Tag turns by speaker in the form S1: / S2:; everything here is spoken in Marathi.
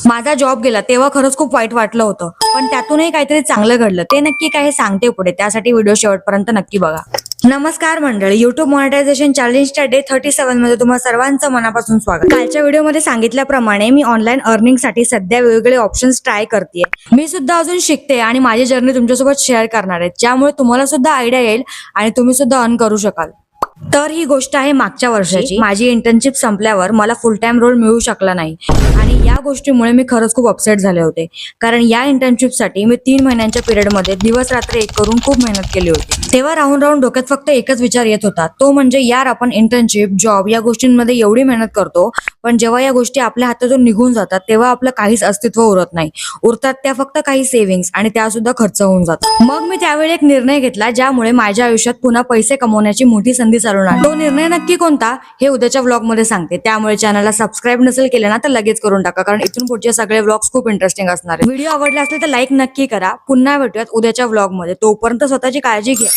S1: माझा जॉब गेला तेव्हा खरंच खूप वाईट वाटलं होतं, पण त्यातूनही काहीतरी चांगलं घडलं. ते नक्की काय हे सांगते पुढे, त्यासाठी व्हिडिओ शेवटपर्यंत नक्की बघा. नमस्कार मंडळी, युट्यूब मॉनिटायझेशन चॅलेंजच्या डे 37 मध्ये तुम्हा सर्वांचं मनापासून स्वागत. कालच्या व्हिडिओमध्ये सांगितल्याप्रमाणे मी ऑनलाईन अर्निंगसाठी सध्या वेगवेगळे ऑप्शन्स ट्राय करतेय. मी सुद्धा अजून शिकते आणि माझी जर्नी तुमच्यासोबत शेअर करणार आहे, ज्यामुळे तुम्हाला सुद्धा आयडिया येईल आणि तुम्ही सुद्धा अर्न करू शकाल. तर ही गोष्ट आहे मागच्या वर्षाची. माझी इंटर्नशिप संपल्यावर मला फुल टाइम रोल मिळू शकला नाही आणि या गोष्टीमुळे मी खरंच खूप अपसेट झाले होते, कारण या इंटर्नशिपसाठी मी 3 महिन्यांच्या पिरियडमध्ये दिवस रात्र एक करून खूप मेहनत केली होती. तेव्हा राहून राहून डोक्यात फक्त एकच विचार येत होता, तो म्हणजे यार आपण इंटर्नशिप, जॉब या गोष्टींमध्ये एवढी मेहनत करतो, पण जेव्हा या गोष्टी आपल्या हातातून निघून जातात तेव्हा आपलं काहीच अस्तित्व उरत नाही. उरतात त्या फक्त काही सेव्हिंग्स आणि त्या सुद्धा खर्च होऊन जातात. मग मी त्यावेळी एक निर्णय घेतला, ज्यामुळे माझ्या आयुष्यात पुन्हा पैसे कमवण्याची मोठी संधी चालून आली. तो निर्णय नक्की कोणता हे उद्याच्या व्लॉग मध्ये सांगते, त्यामुळे चॅनलला सबस्क्राईब नसेल केलं ना तर लगेच करून टाका, कारण इथून पुढचे सगळे व्लॉग्स खूप इंटरेस्टिंग असणार आहेत. व्हिडिओ आवडला असेल तर लाईक नक्की करा. पुन्हा भेटूयात उद्याच्या व्लॉग मध्ये. तोपर्यंत स्वतःची काळजी घ्या.